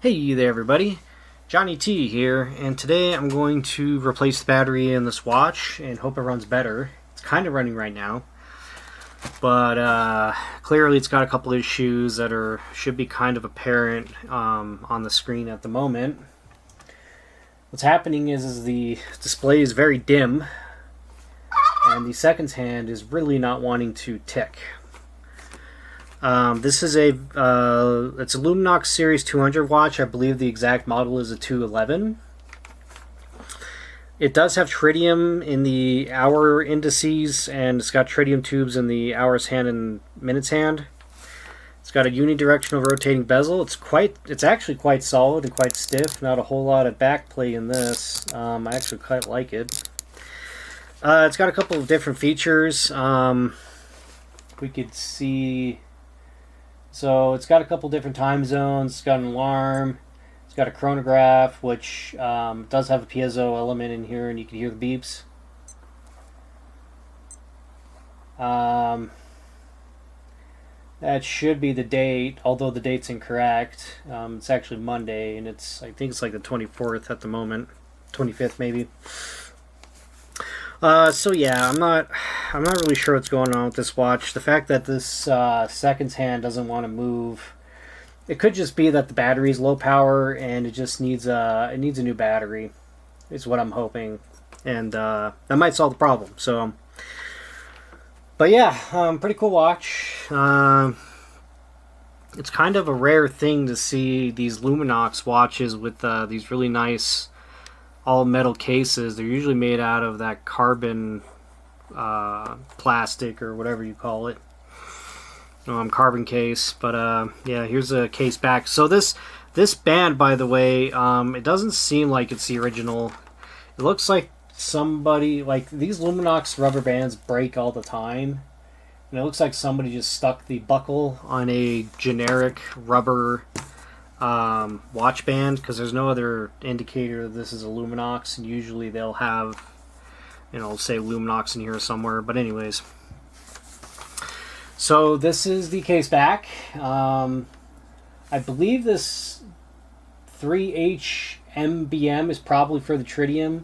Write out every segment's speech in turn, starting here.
Hey there everybody, Johnny T here, and today I'm going to replace the battery in this watch and hope it runs better. It's kind of running right now, but clearly it's got a couple issues that should be kind of apparent on the screen at the moment. What's happening is the display is very dim, and the seconds hand is really not wanting to tick. This is it's a Luminox Series 200 watch. I believe the exact model is a 211. It does have tritium in the hour indices, and it's got tritium tubes in the hours hand and minutes hand. It's got a unidirectional rotating bezel. It's actually quite solid and quite stiff. Not a whole lot of backplay in this. I actually quite like it. It's got a couple of different features. We could see. So it's got a couple different time zones. It's got an alarm. It's got a chronograph, which does have a piezo element in here, and you can hear the beeps. That should be the date, although the date's incorrect. It's actually Monday, and I think it's like the 24th at the moment, 25th maybe. So yeah, I'm not really sure what's going on with this watch. The fact that this seconds hand doesn't want to move, it could just be that the battery's low power and it just needs a new battery, is what I'm hoping, and that might solve the problem. So, but yeah, pretty cool watch. It's kind of a rare thing to see these Luminox watches with these really nice all metal cases. They're usually made out of that carbon plastic or whatever you call it, carbon case. But yeah, here's a case back. So this band, by the way, it doesn't seem like it's the original. It looks like somebody, like, these Luminox rubber bands break all the time, and it looks like somebody just stuck the buckle on a generic rubber watch band, because there's no other indicator that this is a Luminox, and usually they'll have, say Luminox in here somewhere. But anyways, so this is the case back. I believe this 3HMBM is probably for the tritium.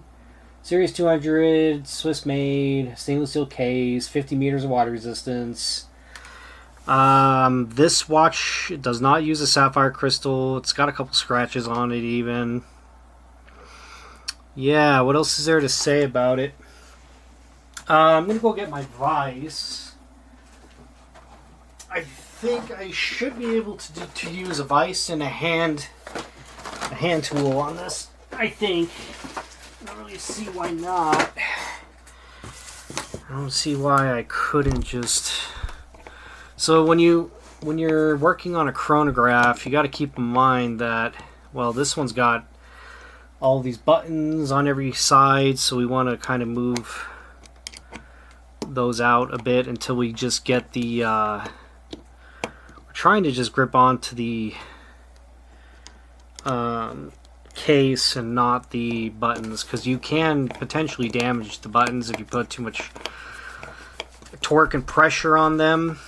Series 200, Swiss made, stainless steel case, 50 meters of water resistance. This watch does not use a sapphire crystal. It's got a couple scratches on it even. Yeah, what else is there to say about it? I'm going to go get my vise. I think I should be able to use a vise and a hand tool on this. I think. I don't really see why not. I don't see why I couldn't just... So when you're working on a chronograph, you got to keep in mind that, well, this one's got all these buttons on every side, so we want to kind of move those out a bit until we just get the we're trying to just grip onto the case and not the buttons, because you can potentially damage the buttons if you put too much torque and pressure on them.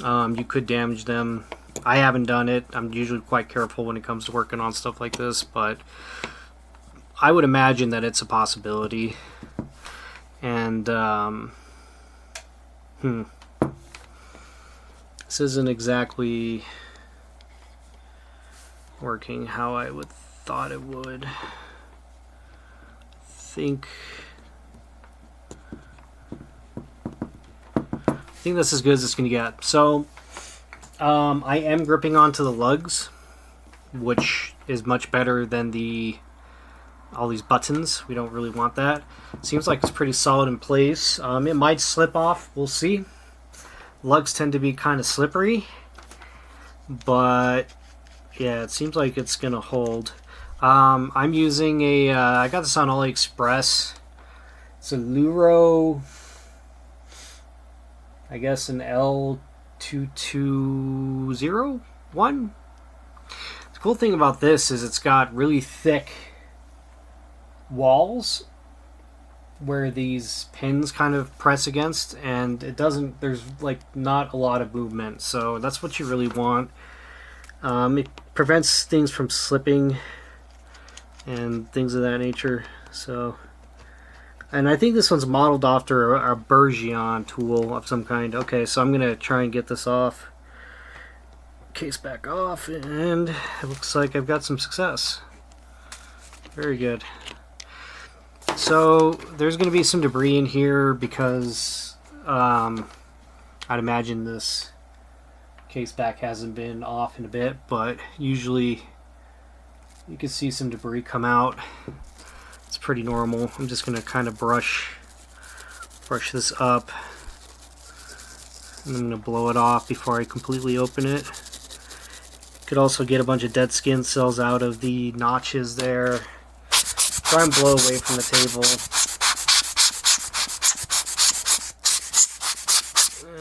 You could damage them. I haven't done it. I'm usually quite careful when it comes to working on stuff like this, but I would imagine that it's a possibility. And this isn't exactly working how I would thought it would. I think that's as good as it's going to get. So I am gripping onto the lugs, which is much better than all these buttons. We don't really want that. Seems like it's pretty solid in place. It might slip off. We'll see. Lugs tend to be kind of slippery, but yeah, it seems like it's going to hold. I'm using I got this on AliExpress. It's a Luro, I guess, an L2201. The cool thing about this is it's got really thick walls where these pins kind of press against, and there's like not a lot of movement, so that's what you really want. It prevents things from slipping and things of that nature. So, and I think this one's modeled after a Bergeon tool of some kind. Okay, so I'm gonna try and get this off. Case back off, and it looks like I've got some success. Very good. So there's going to be some debris in here because I'd imagine this case back hasn't been off in a bit, but usually you can see some debris come out. It's pretty normal. I'm just going to kind of brush this up, and I'm going to blow it off before I completely open it. Could also get a bunch of dead skin cells out of the notches there. Try and blow away from the table.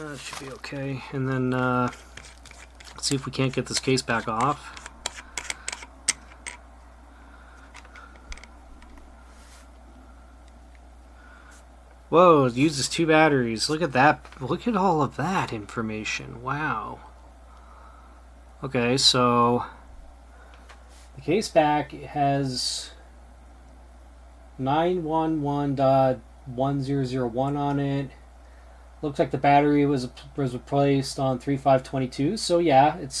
That should be okay. And then let's see if we can't get this case back off. Whoa, it uses 2 batteries. Look at that. Look at all of that information. Wow. Okay, so the case back has 911.1001 on it. Looks like the battery was replaced on 3/5/22. So yeah, it's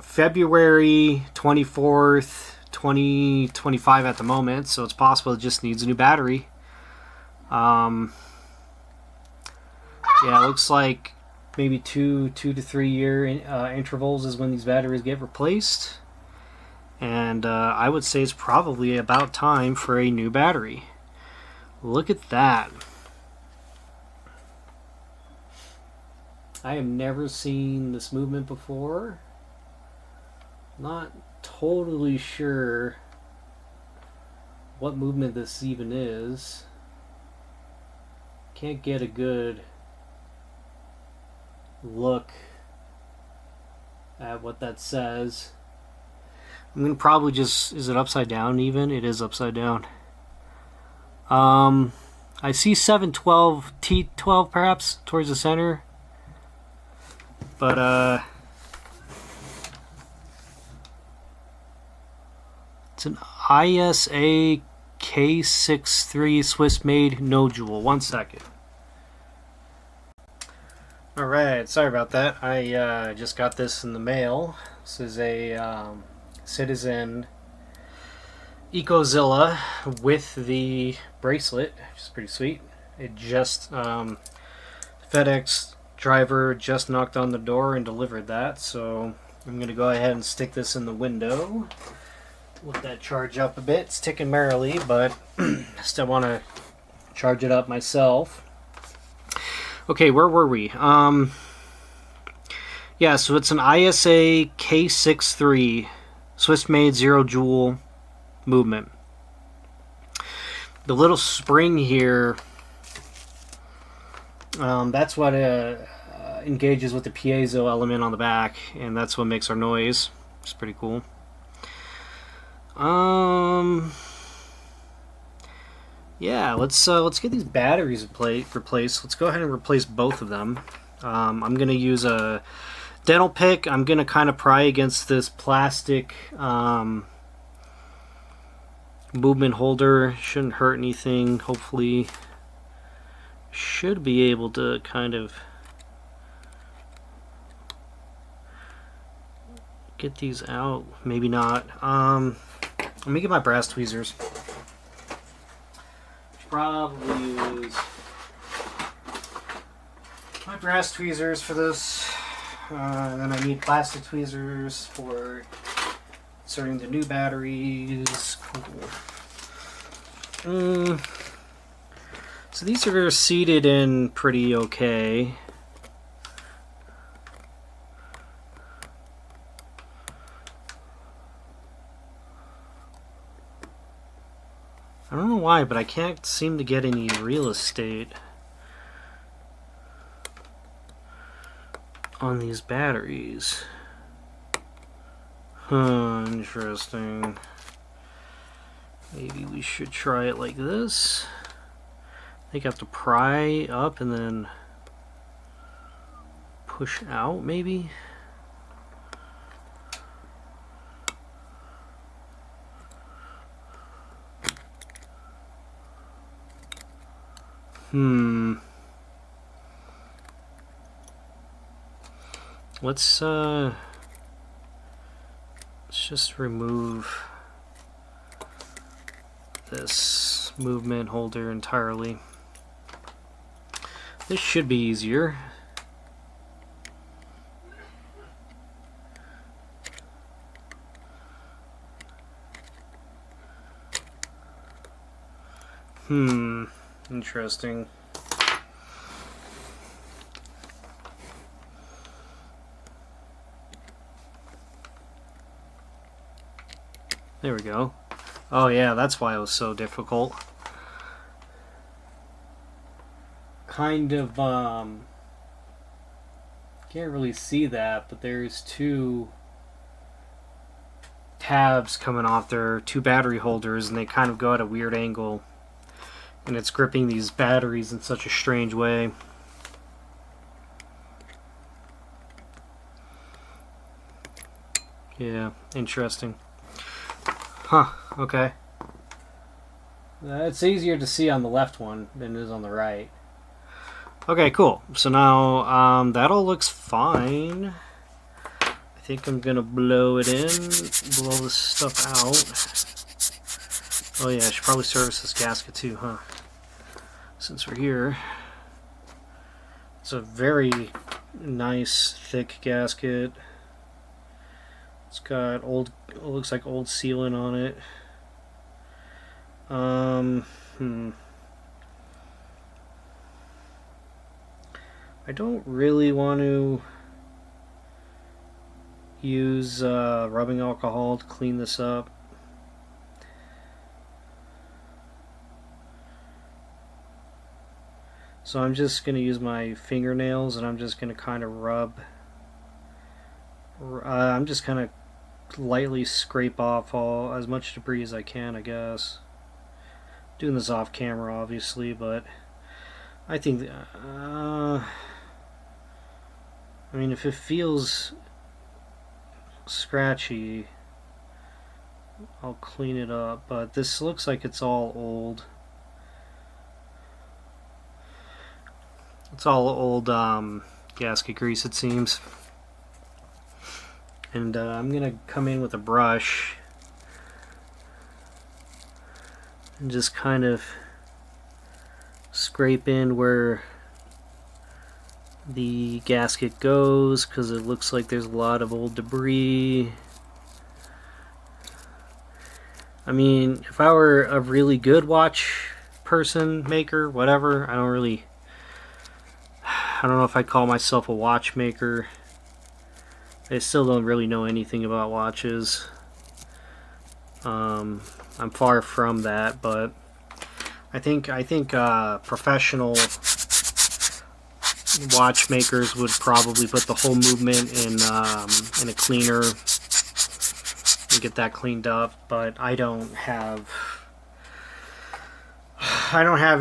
February 24th, 2025 at the moment. So it's possible it just needs a new battery. Yeah, it looks like maybe 2 to 3 year intervals is when these batteries get replaced. And I would say it's probably about time for a new battery. Look at that. I have never seen this movement before. Not totally sure what movement this even is. Can't get a good look at what that says. I'm going to probably just... Is it upside down even? It is upside down. I see 712, T12 perhaps, towards the center. But, it's an ISA K63 Swiss-made no-jewel. 1 second. Alright, sorry about that. I just got this in the mail. This is a Citizen Ecozilla with the bracelet, which is pretty sweet. It just, FedEx driver just knocked on the door and delivered that, so I'm going to go ahead and stick this in the window. Let that charge up a bit. It's ticking merrily, but still want to charge it up myself. Okay, where were we? Yeah, so it's an ISA K63 Swiss-made zero jewel movement. The little spring here, that's what engages with the piezo element on the back, and that's what makes our noise. It's pretty cool. Yeah, let's get these batteries replaced. Let's go ahead and replace both of them. I'm gonna use a dental pick. I'm gonna kind of pry against this plastic movement holder. Shouldn't hurt anything. Hopefully, should be able to kind of get these out. Maybe not. Let me get my brass tweezers. Probably use my brass tweezers for this, and then I need plastic tweezers for inserting the new batteries. Cool. So these are seated in pretty okay. I don't know why, but I can't seem to get any real estate on these batteries. Interesting. Maybe we should try it like this. I think I have to pry up and then push out, maybe? Let's just remove this movement holder entirely. This should be easier. Interesting. There we go. Oh yeah, that's why it was so difficult. Kind of, can't really see that, but there's two tabs coming off there, two battery holders, and they kind of go at a weird angle. And it's gripping these batteries in such a strange way. Yeah, interesting. Huh, okay. It's easier to see on the left one than it is on the right. Okay, cool. So now that all looks fine. I think I'm gonna blow it in, blow this stuff out. Oh yeah, I should probably service this gasket too, huh? Since we're here. It's a very nice, thick gasket. It's got old, it looks like old sealant on it. I don't really want to use rubbing alcohol to clean this up. So I'm just going to use my fingernails and I'm just going to kind of rub. I'm just kind of lightly scrape off as much debris as I can, I guess. Doing this off camera, obviously, but I think, I mean, if it feels scratchy, I'll clean it up, but this looks like it's all old. It's all old gasket grease, it seems. And I'm gonna come in with a brush and just kind of scrape in where the gasket goes, because it looks like there's a lot of old debris. I mean, if I were a really good watch person, maker, whatever, I don't know if I'd call myself a watchmaker. I still don't really know anything about watches. I'm far from that, but I think professional watchmakers would probably put the whole movement in a cleaner and get that cleaned up. But I don't have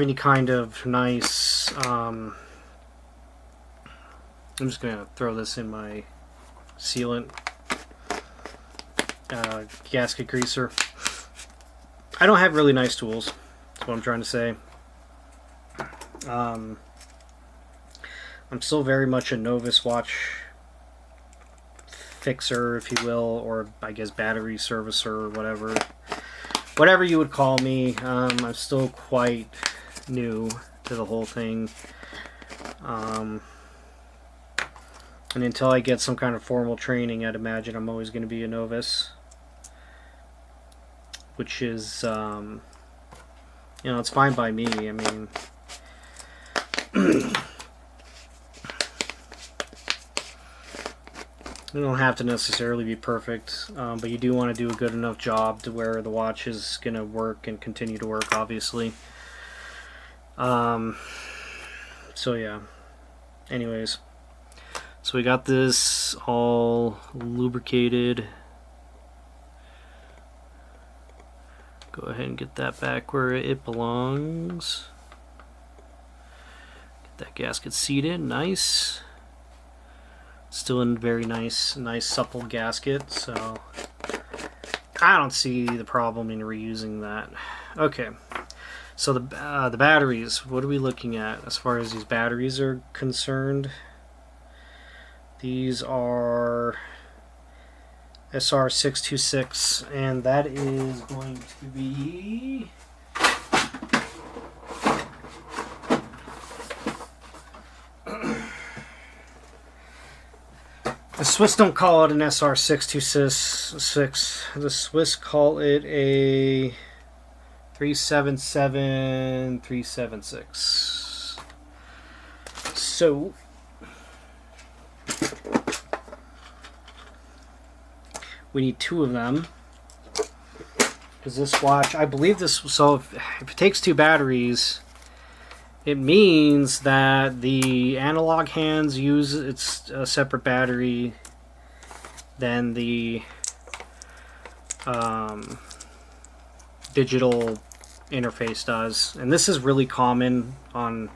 any kind of nice. I'm just gonna throw this in my sealant gasket greaser. I don't have really nice tools. That's what I'm trying to say. I'm still very much a novice watch fixer, if you will, or I guess battery servicer, or whatever you would call me. I'm still quite new to the whole thing. And until I get some kind of formal training, I'd imagine I'm always going to be a novice. Which is, it's fine by me. I mean, you don't have to necessarily be perfect, but you do want to do a good enough job to where the watch is going to work and continue to work, obviously. So yeah. Anyways. So we got this all lubricated. Go ahead and get that back where it belongs. Get that gasket seated, nice. Still in very nice supple gasket, so I don't see the problem in reusing that. Okay, So the batteries, what are we looking at as far as these batteries are concerned? These are SR626, and that is going to be the Swiss don't call it an SR626. The Swiss call it a 377 376. So we need 2 of them, because this watch, I believe this, so if it takes 2 batteries, it means that the analog hands use its separate battery than the digital interface does. And this is really common on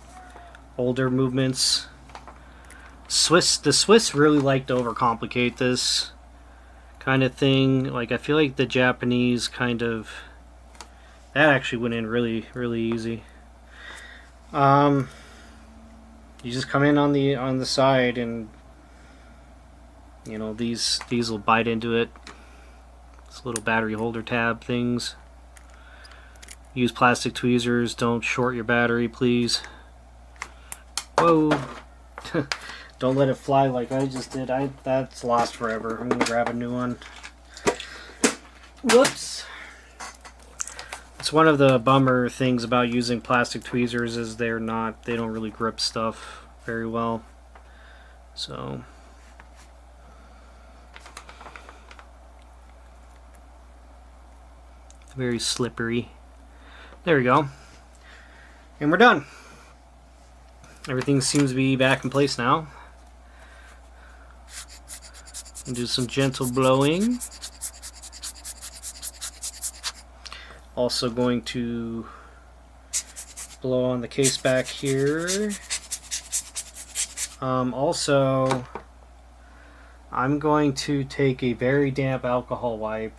older movements. The Swiss really like to overcomplicate this kind of thing. Like, I feel like the Japanese kind of, that actually went in really easy. You just come in on the side, and you know, these will bite into it. This little battery holder tab things. Use plastic tweezers. Don't short your battery, please. Whoa. Don't let it fly like I just did. That's lost forever. I'm gonna grab a new one. Whoops. It's one of the bummer things about using plastic tweezers is they don't really grip stuff very well. So very slippery. There we go. And we're done. Everything seems to be back in place now. And do some gentle blowing. Also going to blow on the case back here. Also, I'm going to take a very damp alcohol wipe,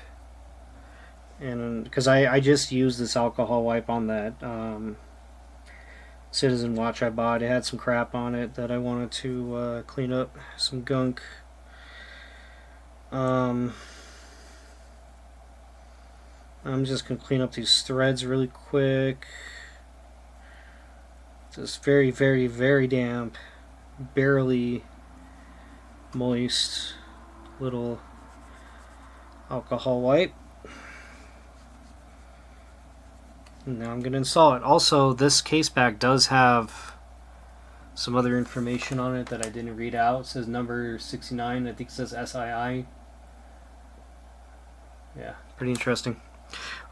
and because I just used this alcohol wipe on that Citizen watch I bought. It had some crap on it that I wanted to clean up, some gunk. I'm just going to clean up these threads really quick. Just very damp, barely moist little alcohol wipe. And now I'm going to install it. Also, this case back does have some other information on it that I didn't read out. It says number 69. I think it says SII. Yeah, pretty interesting.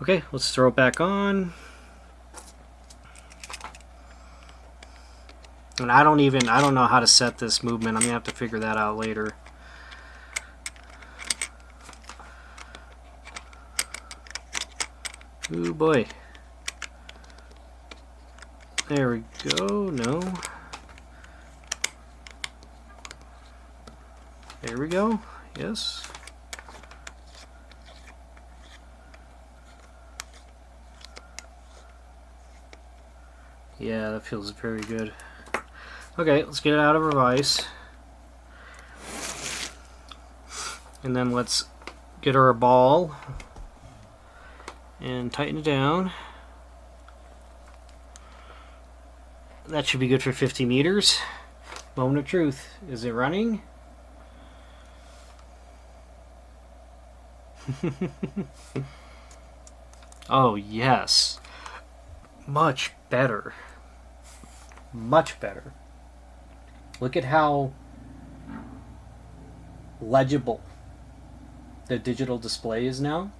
Okay, let's throw it back on. And I don't know how to set this movement. I'm gonna have to figure that out later. Ooh boy. There we go. No. There we go. Yes. Yeah, that feels very good. Okay, let's get it out of our vise. And then let's get our ball and tighten it down. That should be good for 50 meters. Moment of truth. Is it running? Oh, yes. Much better. Much better. Look at how legible the digital display is now.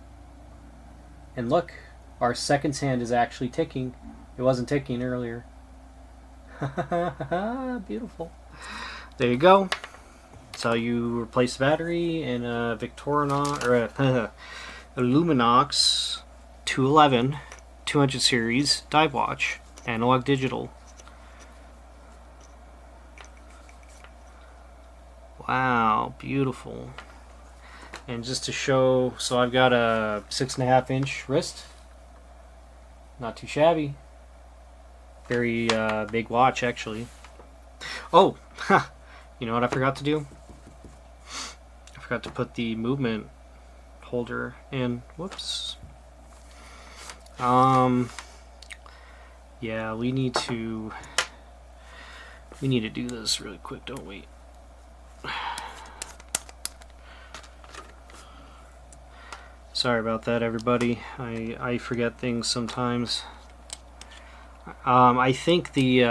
And look, our seconds hand is actually ticking. It wasn't ticking earlier. Beautiful. There you go. So you replace the battery in a Victorinox or a Luminox 211 200 series dive watch, analog digital. Wow, beautiful. And just to show, so I've got a 6.5-inch wrist. Not too shabby. Very big watch, actually. Oh, you know what I forgot to do? I forgot to put the movement holder in. Whoops. Yeah, we need to do this really quick, don't we? Sorry about that, everybody. I forget things sometimes. I think the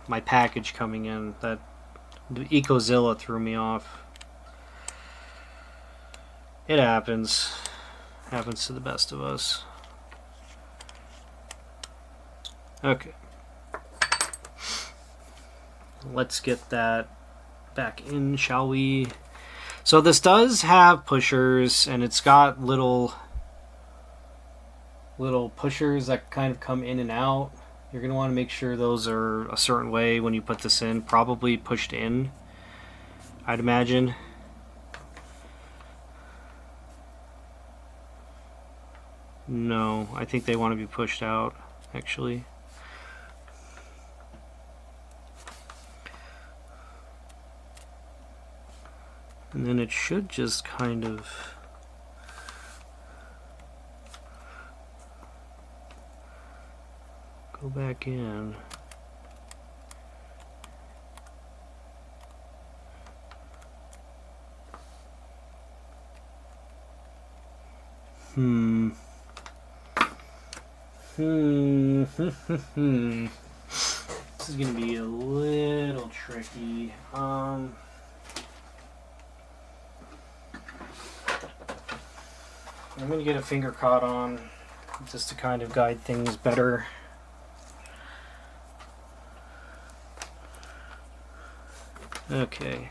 my package coming in, that the Ecozilla threw me off. It happens. Happens to the best of us. Okay. Let's get that back in, shall we? So this does have pushers, and it's got little pushers that kind of come in and out. You're going to want to make sure those are a certain way when you put this in. Probably pushed in, I'd imagine. No, I think they want to be pushed out, actually. And then it should just kind of go back in. This is going to be a little tricky. I'm going to get a finger caught on just to kind of guide things better. Okay.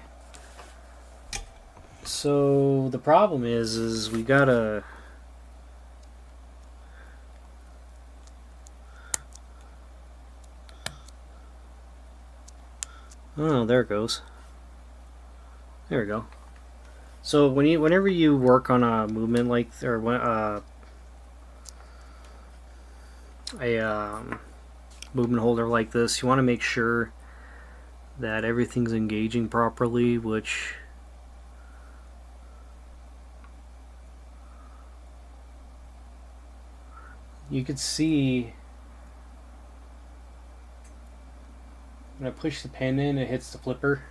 So the problem is we gotta... Oh, there it goes. There we go. So whenever you work on a movement like, or a movement holder like this, you want to make sure that everything's engaging properly, which you could see when I push the pin in, it hits the flipper,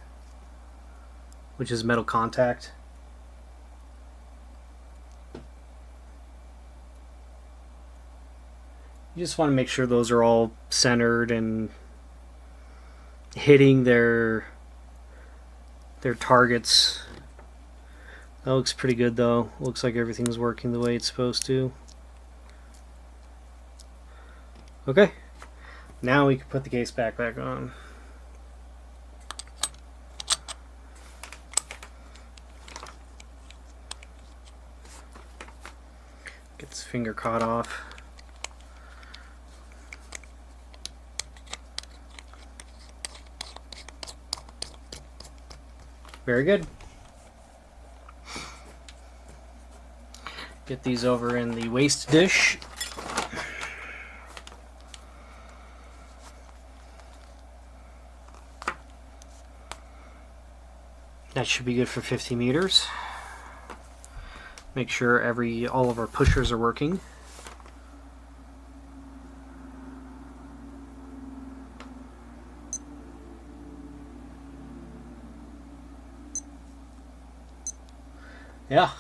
which is metal contact. You just want to make sure those are all centered and hitting their targets. That looks pretty good though. Looks like everything's working the way it's supposed to. Okay, now we can put the case back on. Get this finger caught off. Very good. Get these over in the waste dish. That should be good for 50 meters. Make sure all of our pushers are working. Yeah.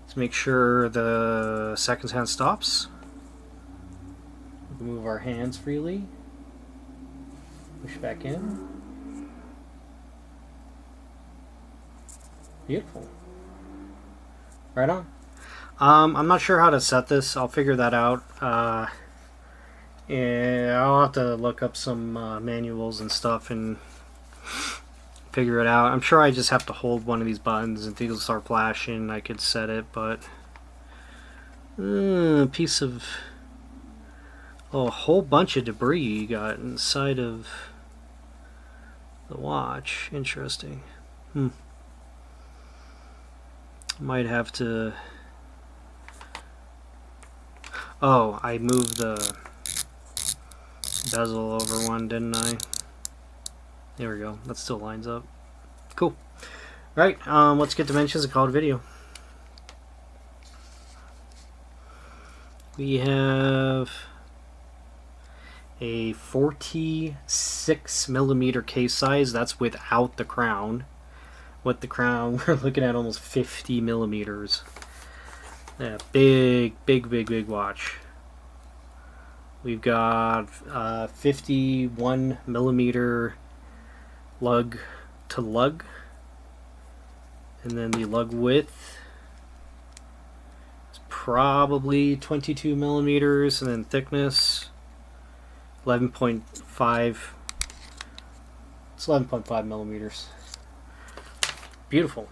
Let's make sure the second hand stops. We can move our hands freely. Push back in. Beautiful. Right on. I'm not sure how to set this. I'll figure that out. And I'll have to look up some manuals and stuff and figure it out. I'm sure I just have to hold one of these buttons and things will start flashing. I could set it, but a piece of a whole bunch of debris you got inside of the watch. Interesting. Might have to... Oh, I moved the bezel over one, didn't I? There we go. That still lines up. Cool. Right, let's get dimensions and call it a video. We have a 46 millimeter case size. That's without the crown. With the crown, we're looking at almost 50 millimeters. Yeah, big watch. We've got 51 millimeter lug to lug, and then the lug width is probably 22 millimeters, and then thickness 11.5. It's 11.5 millimeters. Beautiful.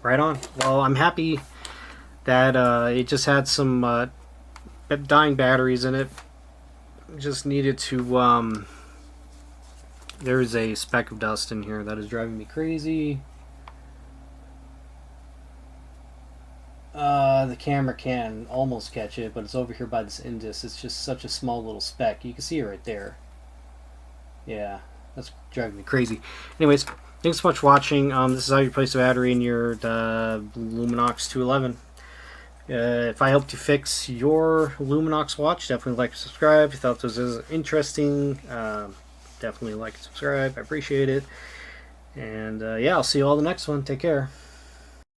Right on. Well, I'm happy that it just had some dying batteries in it. Just needed to there's a speck of dust in here that is driving me crazy. The camera can almost catch it, but it's over here by this Indus. It's just such a small little speck. You can see it right there. Yeah, that's driving me crazy. Anyways, thanks so much for watching. This is how you place a battery in your Luminox 211. If I helped you fix your Luminox watch, definitely like and subscribe. If you thought this was interesting, definitely like and subscribe. I appreciate it. And yeah, I'll see you all in the next one. Take care.